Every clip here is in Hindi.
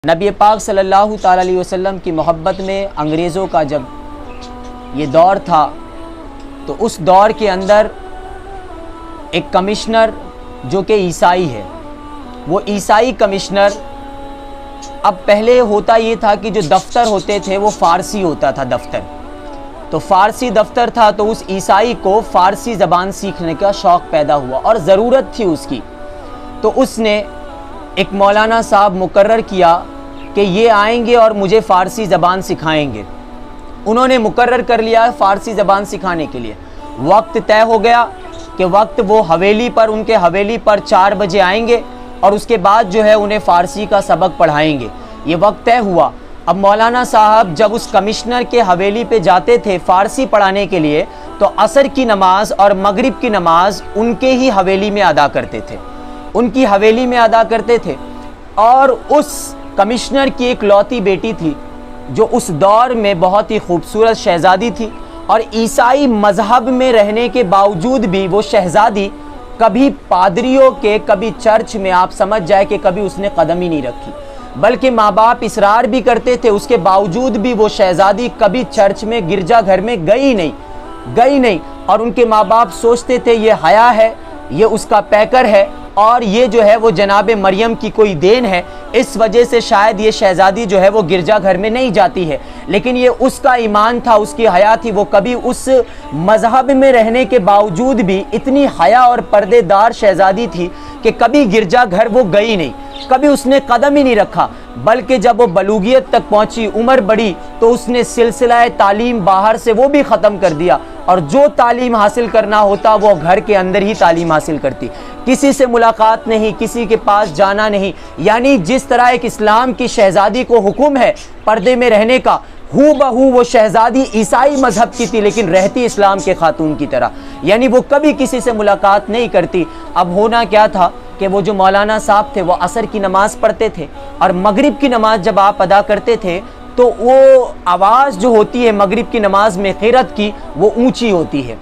नबी पाक सल्लल्लाहु ताला अलैहि वसल्लम की मोहब्बत में अंग्रेज़ों का जब ये दौर था तो उस दौर के अंदर एक कमिश्नर जो कि ईसाई है, वो ईसाई कमिश्नर, अब पहले होता ये था कि जो दफ्तर होते थे वो फ़ारसी होता था दफ्तर, तो फ़ारसी दफ्तर था तो उस ईसाई को फ़ारसी ज़बान सीखने का शौक़ पैदा हुआ और ज़रूरत थी उसकी। तो उसने एक मौलाना साहब मुकर्रर किया कि ये आएंगे और मुझे फ़ारसी ज़बान सिखाएंगे। उन्होंने मुकर्रर कर लिया फ़ारसी ज़बान सिखाने के लिए। वक्त तय हो गया कि वक्त वो उनके हवेली पर 4 बजे आएंगे और उसके बाद जो है उन्हें फ़ारसी का सबक पढ़ाएंगे। ये वक्त तय हुआ। अब मौलाना साहब जब उस कमिश्नर के हवेली पे जाते थे फ़ारसी पढ़ाने के लिए तो असर की नमाज और मगरिब की नमाज उनके ही हवेली में अदा करते थे, उनकी हवेली में अदा करते थे। और उस कमिश्नर की एक लौती बेटी थी जो उस दौर में बहुत ही खूबसूरत शहज़ादी थी और ईसाई मज़हब में रहने के बावजूद भी वो शहज़ादी कभी पादरियों के, कभी चर्च में, आप समझ जाए कि कभी उसने कदम ही नहीं रखी, बल्कि माँ बाप इसरार भी करते थे, उसके बावजूद भी वो शहज़ादी कभी चर्च में, गिरजा घर में गई नहीं। और उनके माँ बाप सोचते थे ये हया है, ये उसका पैकर है और ये जो है वो जनाब मरियम की कोई देन है, इस वजह से शायद ये शहज़ादी जो है वो गिरजा घर में नहीं जाती है। लेकिन ये उसका ईमान था, उसकी हया थी, वो कभी उस मज़हब में रहने के बावजूद भी इतनी हया और पर्देदार शहज़ादी थी कि कभी गिरजा घर वो गई नहीं, कभी उसने कदम ही नहीं रखा। बल्कि जब वो बलूगियत तक पहुंची, उम्र बढ़ी, तो उसने सिलसिला तालीम बाहर से वो भी ख़त्म कर दिया और जो तालीम हासिल करना होता वो घर के अंदर ही तालीम हासिल करती, किसी से मुलाकात नहीं, किसी के पास जाना नहीं। यानी जिस तरह एक इस्लाम की शहज़ादी को हुक्म है पर्दे में रहने का, हू बहू वो शहज़ादी ईसाई मज़हब की थी लेकिन रहती इस्लाम के खातून की तरह, यानी वो कभी किसी से मुलाकात नहीं करती। अब होना क्या था कि वो जो मौलाना साहब थे वो असर की नमाज़ पढ़ते थे और मगरिब की नमाज़ जब आप अदा करते थे तो वो आवाज़ जो होती है मगरिब की नमाज में क़िरात की, वो ऊंची होती है।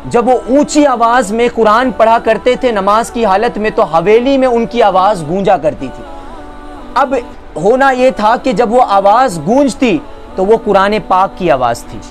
जब वो ऊंची आवाज़ में कुरान पढ़ा करते थे नमाज की हालत में तो हवेली में उनकी आवाज़ गूंजा करती थी। अब होना ये था कि जब वो आवाज़ गूंजती तो वो कुरान पाक की आवाज़ थी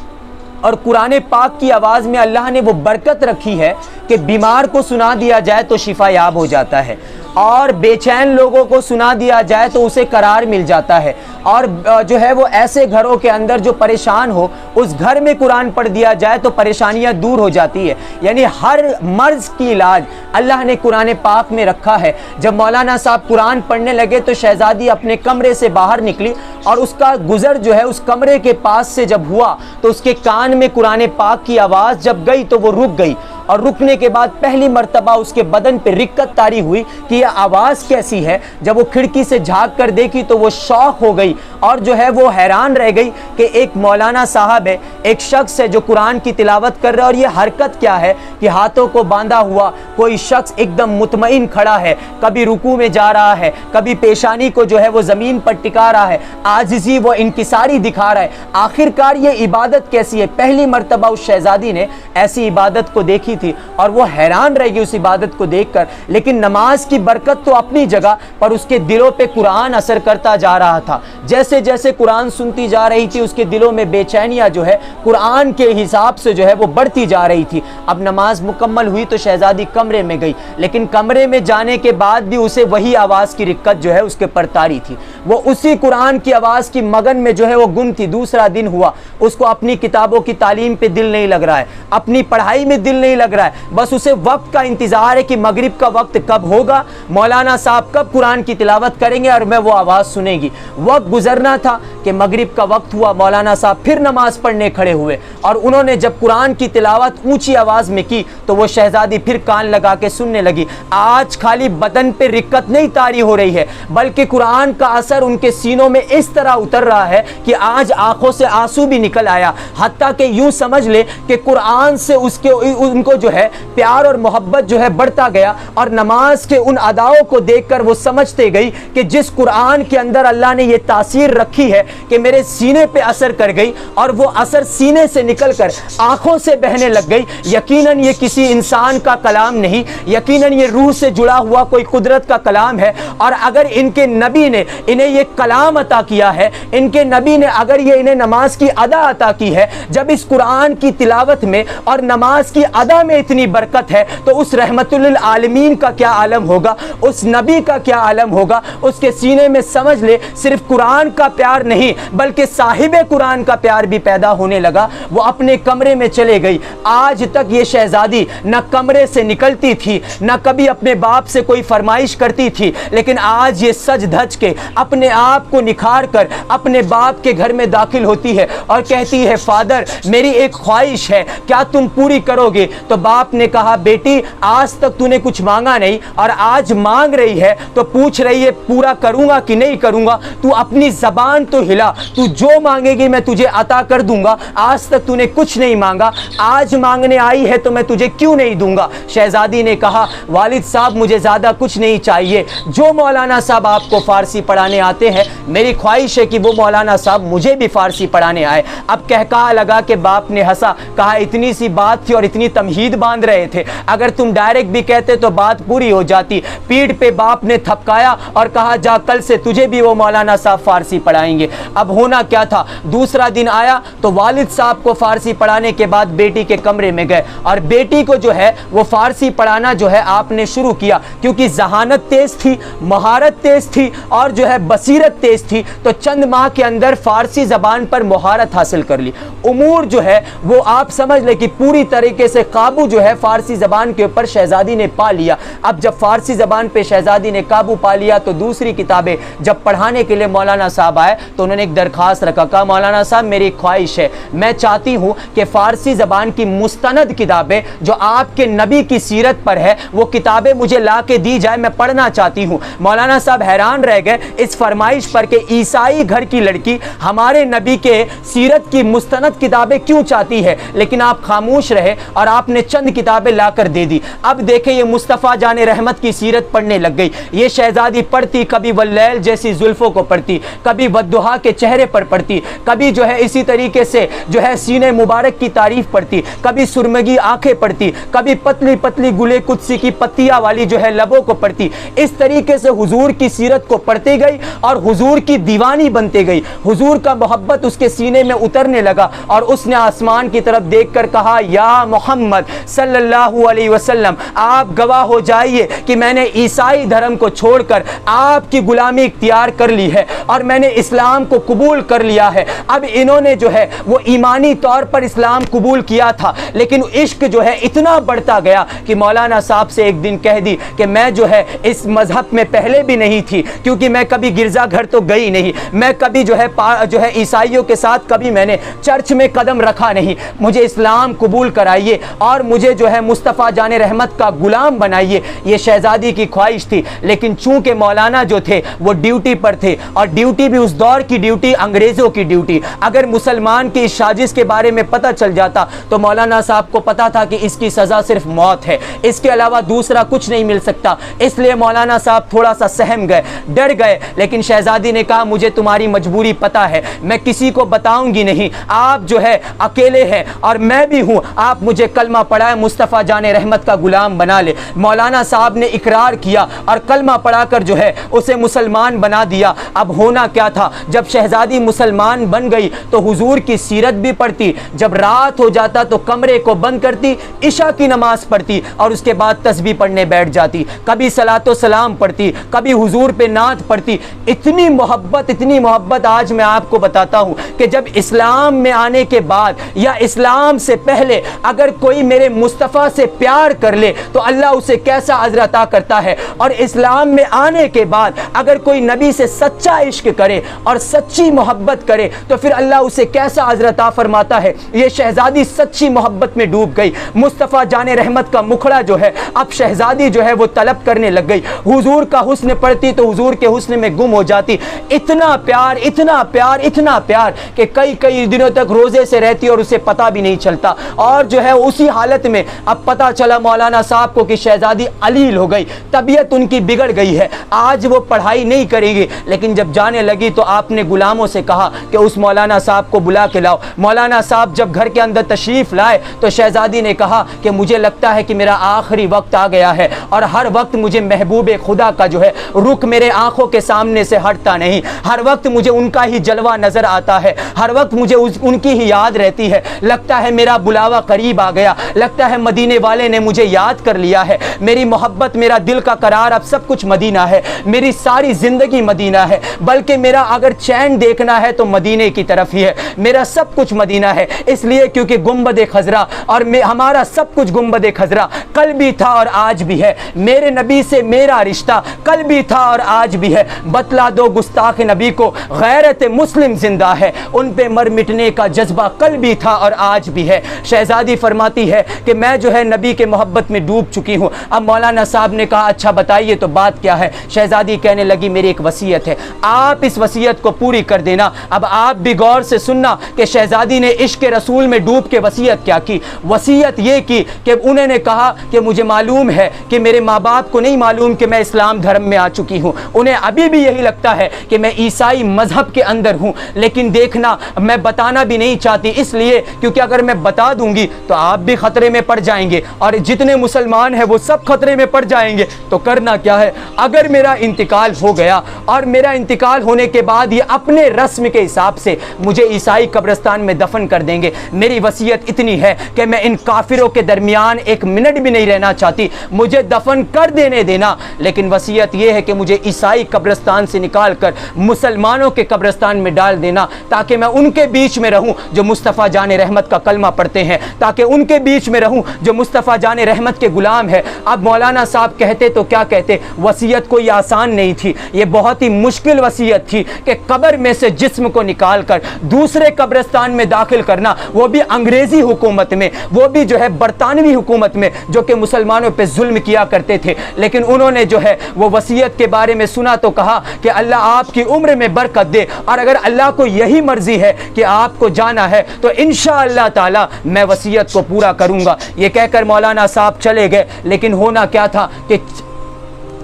और कुरान पाक की आवाज़ में अल्लाह ने वो बरकत रखी है कि बीमार को सुना दिया जाए तो शिफा याब हो जाता है और बेचैन लोगों को सुना दिया जाए तो उसे करार मिल जाता है। और जो है वो ऐसे घरों के अंदर जो परेशान हो उस घर में कुरान पढ़ दिया जाए तो परेशानियां दूर हो जाती है। यानी हर मर्ज की इलाज अल्लाह ने कुरान पाक में रखा है। जब मौलाना साहब कुरान पढ़ने लगे तो शहज़ादी अपने कमरे से बाहर निकली और उसका गुज़र जो है उस कमरे के पास से जब हुआ तो उसके कान में कुरान पाक की आवाज़ जब गई तो वो रुक गई और रुकने के बाद पहली मर्तबा उसके बदन पे रिक्कत तारी हुई कि यह आवाज़ कैसी है। जब वो खिड़की से झांक कर देखी तो वो शौक हो गई और जो है वो हैरान रह गई कि एक मौलाना साहब है, एक शख्स है जो कुरान की तिलावत कर रहा है और ये हरकत क्या है कि हाथों को बांधा हुआ कोई शख्स एकदम मुतमईन खड़ा है, कभी रुकू में जा रहा है, कभी पेशानी को जो है वो ज़मीन पर टिका रहा है, आजिज़ी वो इनकिसारी दिखा रहा है। आखिरकार ये इबादत कैसी है? पहली मर्तबा उस शहज़ादी ने ऐसी इबादत को देखी थी और वो हैरान रह गई उस इबादत को देखकर। लेकिन नमाज की बरकत तो अपनी जगह पर उसके दिलों पे कुरान असर करता जा रहा था। जैसे जैसे कुरान सुनती जा रही थी उसके दिलों में बेचैनियां जो है कुरान के हिसाब से जो है वो बढ़ती जा रही थी। अब नमाज मुकम्मल हुई तो शहज़ादी कमरे में गई, लेकिन कमरे में जाने के बाद भी उसे वही आवाज़ की रिक्कत जो है उसके पर तारी थी। वो उसी कुरान की आवाज़ की मगन में जो है वो गुम थी। दूसरा दिन हुआ, उसको अपनी किताबों की तालीम पे दिल नहीं लग रहा है, अपनी पढ़ाई में दिल नहीं लग रहा है, बस उसे वक्त का इंतजार है कि मगरिब का वक्त कब होगा, मौलाना साहब कब कुरान की तिलावत करेंगे और मैं वो आवाज़ सुनेगी। वक्त गुजरना था कि मगरिब का वक्त हुआ, मौलाना साहब फिर नमाज पढ़ने खड़े हुए और उन्होंने जब कुरान की तिलावत ऊंची आवाज़ में की तो वो शहज़ादी फिर कान लगा के सुनने लगी। आज खाली बदन पे रिक्कत नहीं तारी हो रही है बल्कि कुरान का असर उनके सीनों में इस तरह उतर रहा है कि आज आंखों से आंसू भी निकल आया। हत्ता कि यूं समझ ले कि कुरान से उनको जो है प्यार और मोहब्बत जो है बढ़ता गया और नमाज के उन अदाओं को देखकर वो समझते गई कि जिस कुरान के अंदर अल्लाह ने ये तासीर रखी है कि मेरे सीने पे असर कर गई और वो असर सीने से निकलकर आंखों से बहने लग गई। यकीनन ये किसी इंसान का कलाम नहीं, यकीनन ये रूह से जुड़ा हुआ कोई कुदरत का कलाम है। और अगर इनके नबी ने इन्हें ये कलाम अता किया है, इनके नबी ने अगर ये इन्हें नमाज की अदा अता की है, जब इस कुरान की तिलावत में और नमाज की अदा में इतनी बरकत है, तो उस रहमतुल लिल आलमीन का क्या आलम होगा, उस नबी का क्या आलम होगा। उसके सीने में समझ ले सिर्फ कुरान का प्यार नहीं बल्कि साहिबे कुरान का प्यार भी पैदा होने लगा। वो अपने कमरे में चले गई। आज तक ये शहजादी न कमरे से निकलती थी, न कभी अपने बाप से कोई फरमाइश करती थी, लेकिन आज ये सज धज के अपने आप को निखार कर अपने बाप के घर में दाखिल होती है और कहती है, फादर मेरी एक ख्वाहिश है, क्या तुम पूरी करोगे। तो बाप ने कहा, बेटी आज तक तूने कुछ मांगा नहीं और आज मांग रही है तो पूछ रही है पूरा करूंगा कि नहीं करूंगा। तू अपनी जबान तो हिला, तू जो मांगेगी मैं तुझे अता कर दूंगा। आज तक तूने कुछ नहीं मांगा, आज मांगने आई है तो मैं तुझे क्यों नहीं दूंगा। शहजादी ने कहा, वालिद साहब मुझे ज़्यादा कुछ नहीं चाहिए, जो मौलाना साहब आपको फ़ारसी पढ़ाने आते हैं मेरी ख्वाहिश है कि वो मौलाना साहब मुझे भी फ़ारसी पढ़ाने आए। अब कहका लगा कि बाप ने हंसा, कहा इतनी सी बात थी और इतनी तमहीद बांध रहे थे, अगर तुम डायरेक्ट भी कहते तो बात पूरी हो जाती। पीठ पे बाप ने थपकाया और कहा, जा कल से तुझे भी वो मौलाना साहब फ़ारसी पढ़ाएंगे। अब होना क्या था, दूसरा दिन आया तो वालिद साहब को फ़ारसी पढ़ाने के बाद बेटी के कमरे में गए और बेटी को जो है वो फ़ारसी पढ़ाना जो है आपने शुरू किया, क्योंकि जहानत तेज थी, महारत तेज थी और जो है बसीरत तेज थी। तो चंद माह के अंदर फ़ारसी ज़बान पर महारत हासिल कर ली। उमूर जो है वो आप समझ ले कि पूरी तरीके से काबू जो है फ़ारसी ज़बान के ऊपर शहजादी ने पा लिया। अब जब फ़ारसी ज़बान पे शहजादी ने काबू पा लिया तो दूसरी किताबें जब पढ़ाने के लिए मौलाना साहब आए तो उन्होंने एक दरख्वास्त रखा, कहा मौलाना साहब मेरी ख्वाहिश है, मैं चाहती हूँ कि फ़ारसी ज़बान की मुस्तनद किताबें जो आपके नबी की सीरत पर है वो किताबें मुझे ला के दी जाए, मैं पढ़ना चाहती हूँ। मौलाना साहब हैरान रह गए इस फरमाइश पर कि ईसाई घर की लड़की हमारे नबी के सीरत की मुस्तनद किताबें क्यों चाहती है, लेकिन आप खामोश रहे और आपने चंद किताबें ला कर दे दी। अब देखे ये मुस्तफ़ा जाने रहमत की सीरत पढ़ने लग गई। ये शहजादी पढ़ती, कभी वल्लैल जैसी जुल्फ़ों को पढ़ती, कभी वद्दुहा के चेहरे पर पढ़ती, कभी जो है इसी तरीके से जो है सीने मुबारक की तारीफ पढ़ती, कभी सुरमगी आंखें पढ़ती, कभी पतली पतली गुले कुदसी की पत्तियां वाली जो है लबों को पढ़ती। इस तरीके से हुजूर की सीरत को पढ़ती गई और हुजूर की दीवानी बनती गई। हुजूर का मोहब्बत उसके सीने में उतरने लगा और उसने आसमान की तरफ देखकर कहा, या मोहम्मद सल्लल्लाहु अलैहि वसल्लम आप गवाह हो जाइए कि मैंने ईसाई धर्म को छोड़कर आपकी गुलामी इख्तियार कर ली है और मैंने इस्लाम को कबूल कर लिया है। अब इन्होंने जो है वो ईमानी तौर पर इस्लाम कबूल किया था, लेकिन इश्क जो है इतना बढ़ता गया कि मौलाना साहब से एक दिन कह दी कि मैं जो है इस मजहब में पहले भी नहीं थी, क्योंकि मैं कभी गिरजा घर तो गई नहीं, मैं कभी जो है ईसाइयों के साथ कभी मैंने चर्च में कदम रखा नहीं, मुझे इस्लाम कबूल कराइए और मुझे जो है मुस्तफ़ा जाने रहमत का गुलाम बनाइए। ये शहजादी की ख्वाहिश थी, लेकिन चूंकि मौलाना जो थे वो ड्यूटी पर थे और ड्यूटी भी उस दौर की ड्यूटी, अंग्रेज़ों की ड्यूटी। अगर मुसलमान की इस साजिश के बारे में पता चल जाता तो मौलाना साहब को पता था कि इसकी सज़ा सिर्फ मौत है, इसके अलावा दूसरा कुछ नहीं मिल सकता। इसलिए मौलाना साहब थोड़ा सा सहम गए, डर गए, लेकिन शहजादी ने कहा, मुझे तुम्हारी मजबूरी पता है, मैं किसी को बताऊंगी नहीं, आप जो है अकेले हैं और मैं भी हूँ, आप मुझे कलमा पढ़ाए, मुस्तफ़ा जाने रहमत का गुलाम बना ले। मौलाना साहब ने इकरार किया और कलमा पढ़ाकर जो है उसे मुसलमान बना दिया। अब होना क्या था, जब शहजादी मुसलमान बन गई तो हुजूर की सीरत भी पढ़ती, जब रात हो जाता तो कमरे को बंद करती, इशा की नमाज पढ़ती और उसके बाद तस्बीह पढ़ने बैठ जाती, कभी सलातो सलाम पढ़ती, कभी हुजूर पे नात पढ़ती। इतनी मोहब्बत आज मैं आपको बताता हूँ कि जब इस्लाम में आने के बाद या इस्लाम से पहले अगर कोई मेरे मुस्तफ़ा से प्यार कर ले तो अल्लाह उसे कैसा अजर अता करता है, और इस्लाम में आने के बाद अगर कोई नबी से सच्चा इश्क करे और सच्ची मोहब्बत करे तो फिर अल्लाह उसे कैसा अजर अता फरमाता है। ये शहजादी सच्ची मोहब्बत में डूब गई। मुस्तफ़ा जाने रहमत का मुखड़ा जो है अब शहजादी जो है वो तलब करने लग गई। हुजूर का हुस्न पढ़ती तो हुजूर के हुस्न में गुम हो जाती। इतना प्यार, इतना प्यार, इतना प्यार कि कई दिनों तक रोजे से रहती और उसे पता भी नहीं चलता। और जो है उसी हालत में अब पता चला मौलाना साहब को कि शहजादी अलील हो गई, तबीयत उनकी बिगड़ गई है, आज वो पढ़ाई नहीं करेगी। लेकिन जब जाने लगी तो आपने अपने गुलामों से कहा कि उस मौलाना साहब को बुला के लाओ। मौलाना साहब जब घर के अंदर तशरीफ़ लाए तो शहज़ादी ने कहा कि मुझे लगता है कि मेरा आखिरी वक्त आ गया है और हर वक्त मुझे महबूब खुदा का जो है रुख मेरे आंखों के सामने से हटता नहीं, हर वक्त मुझे उनका ही जलवा नज़र आता है, हर वक्त मुझे उनकी ही याद रहती है। लगता है मेरा बुलावा करीब आ गया, लगता है मदीने वाले ने मुझे याद कर लिया है। मेरी मोहब्बत, मेरा दिल का करार, अब सब कुछ मदीना है, मेरी सारी ज़िंदगी मदीना है, बल्कि मेरा अगर चैन देखना है तो मदीने की तरफ ही है, मेरा सब कुछ मदीना है। इसलिए क्योंकि गुंबद खजरा और हमारा सब कुछ गुंबद खजरा कल भी था और आज भी है, मेरे नबी से मेरा रिश्ता कल भी था और आज भी है। बतला दो गुस्ताख नबी को गैरत मुस्लिम जिंदा है, उन पे मर मिटने का जज्बा कल भी था और आज भी है। शहजादी फरमाती है कि मैं जो है नबी के मोहब्बत में डूब चुकी हूँ। अब मौलाना साहब ने कहा अच्छा बताइए तो बात क्या है। शहजादी कहने लगी मेरी एक वसीयत है, आप इस वसीयत को पूरी कर देना। अब आप भी गौर से सुनना कि शहजादी ने इश्क रसूल में डूब के वसीयत क्या की। वसीयत ये की कि उन्होंने कहा कि मुझे मालूम है कि मेरे माँ बाप को नहीं मालूम कि मैं इस्लाम धर्म में आ चुकी हूँ, उन्हें अभी भी यही लगता है कि मैं ईसाई मजहब के अंदर हूँ, लेकिन देखना मैं बताना भी नहीं चाहती, इसलिए क्योंकि अगर मैं बता दूंगी तो आप भी खतरे में पड़ जाएंगे और जितने मुसलमान हैं वो सब खतरे में पड़ जाएंगे। तो करना क्या है, अगर मेरा इंतकाल हो गया और मेरा इंतकाल होने के बाद ये अपने रस्म के हिसाब से मुझे ईसाई कब्रिस्तान में दफन कर देंगे। मेरी वसीयत इतनी है कि मैं इन काफिरों के दरमियान एक मिनट भी नहीं रहना चाहती, मुझे दफन कर देने देना, लेकिन वसीयत यह है कि मुझे ईसाई कब्रिस्तान से निकाल कर मुसलमानों के कब्रिस्तान में डाल देना, ताकि मैं उनके बीच में रहूं जो मुस्तफ़ा जान रहमत का कलमा पढ़ते हैं, ताकि उनके बीच में रहूं जो मुस्तफ़ा जान रहमत के गुलाम है। अब मौलाना साहब कहते तो क्या कहते, वसीयत कोई आसान नहीं थी, ये बहुत ही मुश्किल वसीयत थी कि कब्र में से जिस्म को निकाल कर दूसरे कब्रिस्तान में दाखिल करना, वो भी अंग्रेजी हुकूमत में, वो भी जो है बरतानवी हुकूमत में, जो कि मुसलमानों पे जुल्म किया करते थे। लेकिन उन्होंने जो है वो वसीयत के बारे में सुना तो कहा कि अल्लाह आपकी उम्र में बरकत दे, और अगर अल्लाह को यही मर्जी है कि आपको जाना है तो इंशाअल्लाह ताला मैं वसीयत को पूरा करूंगा। ये कहकर मौलाना साहब चले गए। लेकिन होना क्या था कि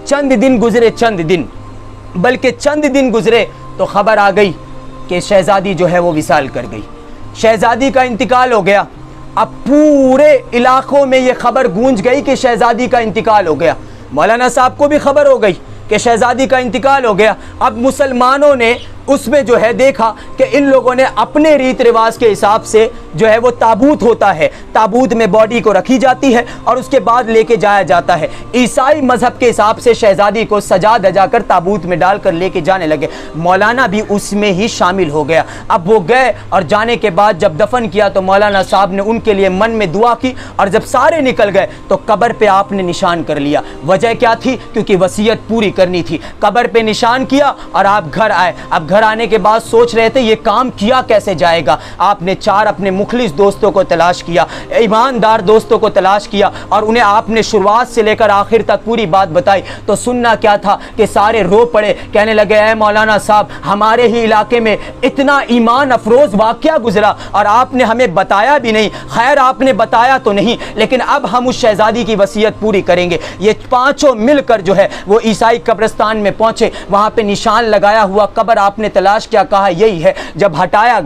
चंद दिन गुजरे, चंद दिन बल्कि चंद दिन गुजरे तो खबर आ गई कि शहजादी जो है वो विसाल कर गई, शहजादी का इंतकाल हो गया। अब पूरे इलाकों में ये खबर गूंज गई कि शहजादी का इंतकाल हो गया। मौलाना साहब को भी खबर हो गई कि शहजादी का इंतकाल हो गया। अब मुसलमानों ने उसमें जो है देखा कि इन लोगों ने अपने रीत रिवाज के हिसाब से जो है वो ताबूत होता है, ताबूत में बॉडी को रखी जाती है और उसके बाद लेके जाया जाता है। ईसाई मजहब के हिसाब से शहजादी को सजा दजा कर ताबूत में डालकर लेके जाने लगे। मौलाना भी उसमें ही शामिल हो गया। अब वो गए और जाने के बाद जब दफन किया तो मौलाना साहब ने उनके लिए मन में दुआ की, और जब सारे निकल गए तो कब्र पे आपने निशान कर लिया। वजह क्या थी, क्योंकि वसीयत पूरी करनी थी। कब्र पे निशान किया और आप घर आए। अब घर आने के बाद सोच रहे थे ये काम किया कैसे जाएगा। आपने 4 अपने मुखलिस दोस्तों को तलाश किया, ईमानदार दोस्तों को तलाश किया, और उन्हें आपने शुरुआत से लेकर आखिर तक पूरी बात बताई। तो सुनना क्या था कि सारे रो पड़े, कहने लगे ऐ मौलाना साहब, हमारे ही इलाके में इतना ईमान अफरोज वाकया गुजरा और आपने हमें बताया भी नहीं। खैर आपने बताया तो नहीं, लेकिन अब हम उस शहजादी की वसीयत पूरी करेंगे। ये 5 मिलकर जो है वो ईसाई कब्रिस्तान में पहुंचे। वहां पे निशान लगाया हुआ कब्र आपने तलाश किया, कहा यही है। जब हटाया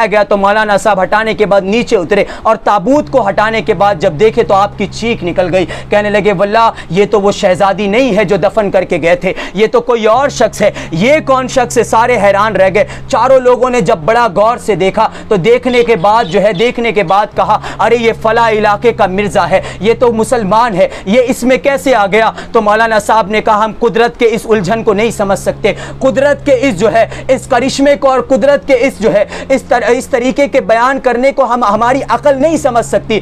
गया तो मौलाना साहब हटाने के बाद नीचे उतरे और ताबूत को हटाने के बाद जब देखे तो आपकी चीख निकल गई। कहने लगे वल्लाह ये तो वो शहजादी नहीं है जो दफन करके गए थे, ये तो कोई और शख्स है। ये कौन शख्स है? सारे हैरान रह गए। चारों लोगों ने जब बड़ा गौर से देखा तो देखने के बाद कहा अरे ये फला इलाके का मिर्जा है, ये तो मुसलमान है, ये इसमें कैसे आ गया? तो मौलाना साहब ने कहा हम कुदरत के इस उलझन को नहीं समझ सकते, कुदरत के इस जो है इस करिश्मे को और कुदरत के इस जो है इस तरीके के बयान करने को हमारी अकल नहीं समझ सकती।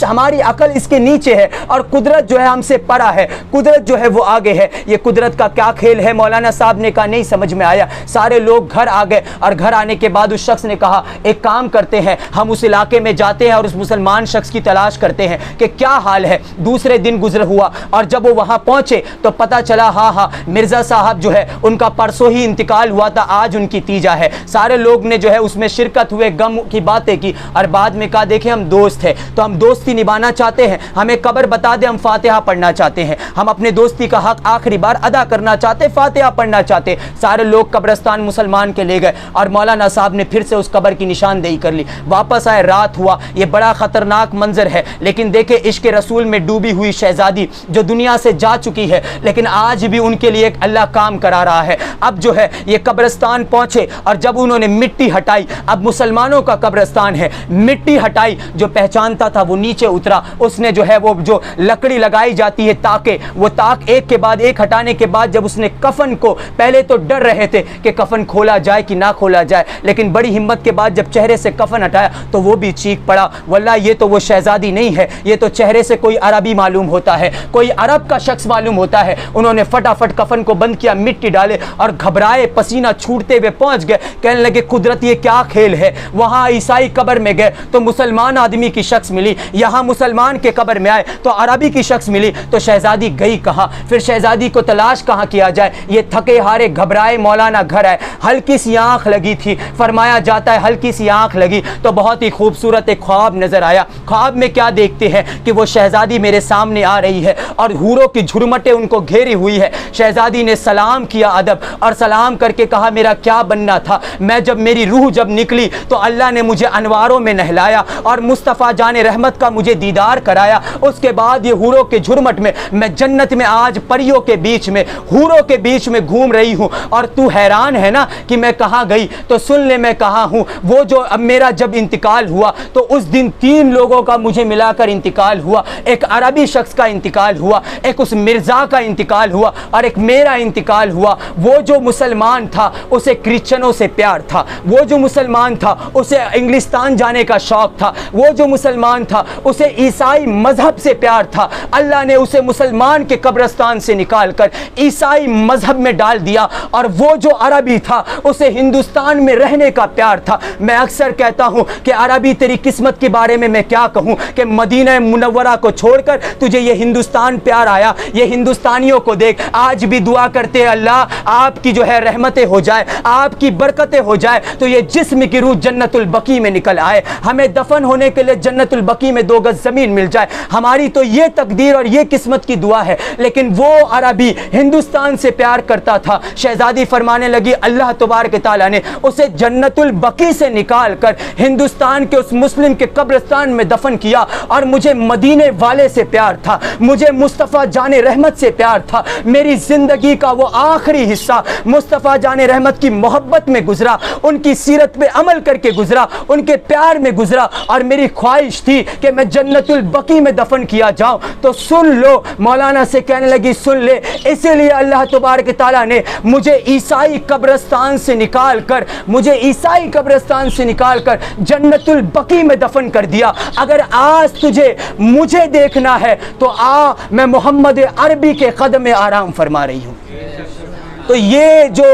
हमारी अकल इसके नीचे है और कुदरत जो है हमसे परा है, कुदरत जो है वो आगे है। ये कुदरत का क्या खेल है? मौलाना साहब ने कहा नहीं समझ में आया। सारे लोग घर आ गए और घर आने के बाद उस शख्स ने कहा एक काम करते हैं, हम उस इलाके में जाते हैं और उस मुसलमान शख्स की तलाश करते हैं कि क्या हाल है। दूसरे दिन गुजर हुआ और जब वो वहां पहुंचे तो पता चला हाँ मिर्जा साहब जो है उनका परसों ही इंतकाल हुआ हुआ था, आज उनकी तीजा है। सारे लोग ने जो है उसमें शिरकत हुए, गम की बातें की और बाद में कहा देखें हम दोस्त हैं, तो हम दोस्ती निभाना चाहते हैं, हमें कब्र बता दे, हम फातिहा पढ़ना चाहते हैं, हम अपने दोस्ती का हक आखिरी बार अदा करना चाहते, फातिहा पढ़ना चाहते। सारे लोग कब्रिस्तान मुसलमान के ले गए और मौलाना साहब ने फिर से उस कब्र की निशानदेही कर ली। वापस आए, रात हुआ, ये बड़ा खतरनाक मंजर है। लेकिन देखे इश्क रसूल में डूबी हुई शहजादी जो दुनिया से जा चुकी है, लेकिन आज भी उनके लिए एक अल्लाह काम करा रहा है। अब जो है ये कब्रिस्तान पहुंचे और जब उन्होंने मिट्टी हटाई, अब मुसलमानों का कब्रिस्तान है, मिट्टी हटाई, जो पहचानता था वो नीचे उतरा। उसने जो है वो जो लकड़ी लगाई जाती है ताके, वो ताक एक के बाद एक हटाने के बाद जब उसने कफन को, पहले तो डर रहे थे कि कफन खोला जाए कि ना खोला जाए, लेकिन बड़ी हिम्मत के बाद जब चेहरे से कफन हटाया तो वो भी चीख पड़ा, वल्लाह ये तो वो शहजादी नहीं है, ये तो चेहरे से कोई अरबी मालूम होता है, कोई अरब का शख्स मालूम होता है। उन्होंने फटाफट कफन को बंद किया, मिट्टी डाले और घबराए पसीना छूटते हुए पहुंच गए। कहने लगे कुदरत ये क्या खेल है। वहां ईसाई कब्र में गए तो मुसलमान आदमी की शख्स मिली, यहां मुसलमान के कब्र में आए तो अरबी की शख्स मिली, तो शहजादी गई कहां? फिर शहजादी को तलाश कहां किया जाए? ये थके हारे घबराए मौलाना घर आए, हल्की सी आंख लगी थी, फरमाया जाता है हल्की सी आंख लगी तो बहुत ही खूबसूरत एक ख्वाब नजर आया। ख्वाब में क्या देखते हैं कि वो शहजादी मेरे सामने आ रही है और हूरों की झुरमटे उनको घेरी हुई है। शहजादी ने सलाम किया अदब और सलाम करके कहा मेरा क्या बनना था, मैं जब मेरी रूह जब निकली तो अल्लाह ने मुझे अनवारों में नहलाया और मुस्तफ़ा जाने रहमत का मुझे दीदार कराया। उसके बाद ये हूरों के झुरमट में मैं जन्नत में आज परियों के बीच में, हूरों के बीच में घूम रही हूँ। और तू हैरान है ना कि मैं कहाँ गई, तो सुन ले मैं कहाँ हूँ। वो जो अब मेरा जब इंतकाल हुआ तो उस दिन 3 लोगों का मुझे मिलाकर इंतकाल हुआ। एक अरबी शख्स का इंतकाल हुआ, एक उस मिर्ज़ा का इंतकाल हुआ और एक मेरा इंतकाल हुआ। वो जो मुसलमान था उसे क्रिश्चियनों से प्यार था, वो जो मुसलमान था उसे इंग्लिस्तान जाने का शौक था, वो जो मुसलमान था उसे ईसाई मजहब से प्यार था। अल्लाह ने उसे मुसलमान के कब्रिस्तान से निकाल कर ईसाई मजहब में डाल दिया और वो जो अरबी था उसे हिंदुस्तान में रहने का प्यार था। मैं अक्सर कहता हूं कि अरबी तेरी किस्मत के बारे में मैं क्या कहूं कि मदीना मुनव्वरा को छोड़कर तुझे ये हिंदुस्तान प्यार आया। ये हिंदुस्तानियों को देख, आज भी दुआ करते हैं अल्लाह आपकी जो है रहमतें हो जाए, आपकी बरकतें हो जाए तो ये जिस्म की रूह जन्नतुल बकी में निकल आए, हमें दफन होने के लिए जन्नतुल बकी में 2 गज जमीन मिल जाए। हमारी तो ये तकदीर और ये किस्मत की दुआ है। लेकिन वो अरबी हिंदुस्तान से प्यार करता था। शहजादी फरमाने लगी अल्लाह तबारक तआला ने उसे जन्नतुल बकी से निकाल कर हिंदुस्तान के उस मुस्लिम के कब्रिस्तान में दफन किया। और मुझे मदीने वाले से प्यार था, मुझे मुस्तफ़ा जाने रहमत से प्यार था। मेरी जिंदगी का वो आखिरी हिस्सा मुस्तफ़ा जाने रहमत की मोहब्बत में गुजरा, उनकी सीरत पे अमल करके गुजरा, उनके प्यार में गुजरा। और मेरी ख्वाहिश थी कि मैं जन्नतुल बकी में दफन किया जाऊं। तो सुन लो, मौलाना से कहने लगी सुन ले, इसीलिए अल्लाह तबारक तआला ने मुझे ईसाई कब्रिस्तान से निकाल कर, मुझे ईसाई कब्रिस्तान से निकाल कर जन्नतुल बकी में दफन कर दिया। अगर आज तुझे मुझे देखना है तो आ, मैं मोहम्मद अरबी के कदम में आराम फरमा रही हूँ। तो ये जो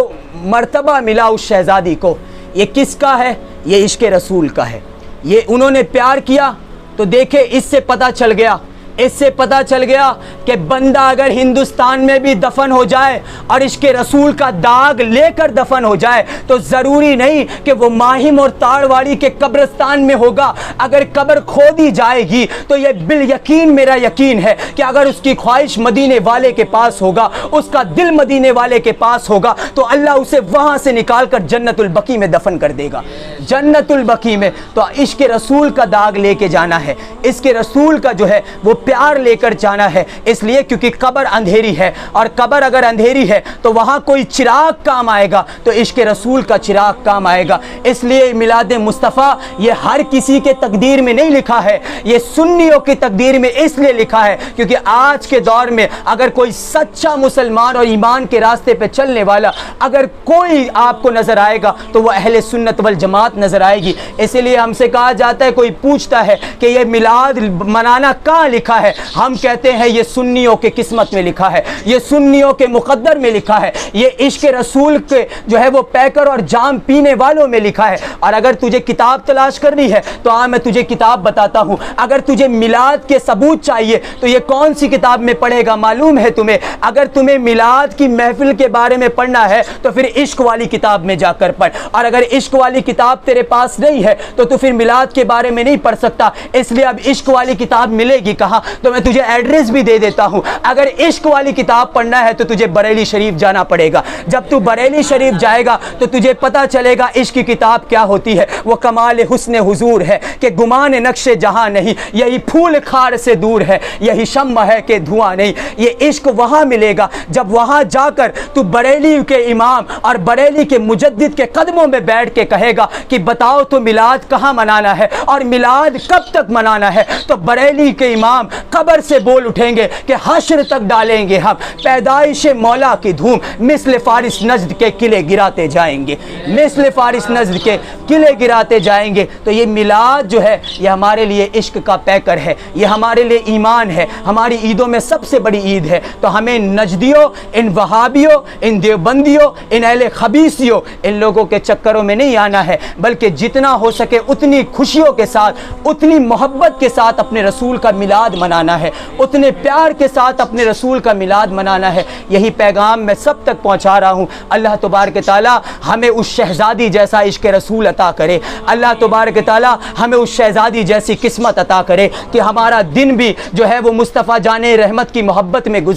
मर्तबा मिला उस शहजादी को, ये किसका है? ये इश्क रसूल का है। ये उन्होंने प्यार किया तो देखे इससे पता चल गया, इससे पता चल गया कि बंदा अगर हिंदुस्तान में भी दफन हो जाए और इश्क रसूल का दाग लेकर दफन हो जाए तो ज़रूरी नहीं कि वो माहिम और ताड़वाड़ी के कब्रिस्तान में होगा। अगर कब्र खोदी जाएगी तो ये बिल यकीन, मेरा यकीन है कि अगर उसकी ख्वाहिश मदीने वाले के पास होगा, उसका दिल मदीने वाले के पास होगा, तो अल्लाह उसे वहाँ से निकाल कर जन्नतुल बकी में दफन कर देगा। जन्नतुल बकी में तो इश्क रसूल का दाग लेके जाना है, इश्क रसूल का जो है वो प्यार लेकर जाना है। इसलिए क्योंकि कब्र अंधेरी है और कब्र अगर अंधेरी है तो वहां कोई चिराग काम आएगा तो इश्क रसूल का चिराग काम आएगा। इसलिए मिलाद मुस्तफ़ा ये हर किसी के तकदीर में नहीं लिखा है, ये सुन्नियों की तकदीर में इसलिए लिखा है क्योंकि आज के दौर में अगर कोई सच्चा मुसलमान और ईमान के रास्ते पे चलने वाला अगर कोई आपको नजर आएगा तो वह अहले सुन्नत वल जमात नजर आएगी। इसीलिए हमसे कहा जाता है, कोई पूछता है कि ये मिलाद मनाना कहाँ लिखा लिखा है? हम कहते हैं ये सुन्नियों के किस्मत में लिखा है, ये सुन्नियों के मुकद्दर में लिखा है, ये इश्क रसूल के जो है वो पैकर और जाम पीने वालों में लिखा है। और अगर तुझे किताब तलाश करनी है तो मैं तुझे किताब बताता हूं। अगर तुझे मिलाद के सबूत चाहिए तो ये कौन सी किताब में पढ़ेगा मालूम है तुम्हें? अगर तुम्हें मिलाद की महफिल के बारे में पढ़ना है तो फिर इश्क वाली किताब में जाकर पढ़, और अगर इश्क वाली किताब तेरे पास नहीं है तो तू फिर मिलाद के बारे में नहीं पढ़ सकता। इसलिए अब इश्क वाली किताब मिलेगी कहां? तो मैं तुझे एड्रेस भी दे देता हूं। अगर इश्क वाली किताब पढ़ना है तो तुझे बरेली शरीफ जाना पड़ेगा। जब तू बरेली शरीफ जाएगा तो तुझे पता चलेगा इश्क की किताब क्या होती है। वो कमाल हुस्न हुजूर है कि गुमान नक्शे जहां नहीं, यही फूल खार से दूर है, यही शम्मा है कि धुआं नहीं। ये इश्क वहां मिलेगा जब वहां जाकर तू बरेली के इमाम और बरेली के मुजद्दिद के कदमों में बैठ के कहेगा कि बताओ तो मिलाद कहां मनाना है और मिलाद कब तक मनाना है। तो बरेली के इमाम कब्र से बोल उठेंगे कि हश्र तक डालेंगे हम पैदाइश मौला की धूम, मिस्ल फारिस नजद के किले गिराते जाएंगे, मिस्ल फारिस नजद के किले गिराते जाएंगे। तो ये मिलाद जो है ये हमारे लिए इश्क का पैकर है, ये हमारे लिए ईमान है, हमारी ईदों में सबसे बड़ी ईद है। तो हमें नजदियों, इन वहाबियों, इन देवबंदियों, इन अहले खबीसियों, इन लोगों के चक्करों में नहीं आना है, बल्कि जितना हो सके उतनी खुशियों के साथ, उतनी मोहब्बत के साथ अपने रसूल का मिलाद मनाना है, उतने प्यार के साथ अपने रसूल का मिलाद मनाना है। यही पैगाम मैं सब तक पहुँचा रहा हूँ। अल्लाह तबारक तआला हमें उस शहज़ादी जैसा इश्क रसूल अता करे, अल्लाह तबारक तआला हमें उस शहज़ादी जैसी किस्मत अता करे कि हमारा दिन भी जो है वो मुस्तफ़ा जाने रहमत की मोहब्बत में गुजरे।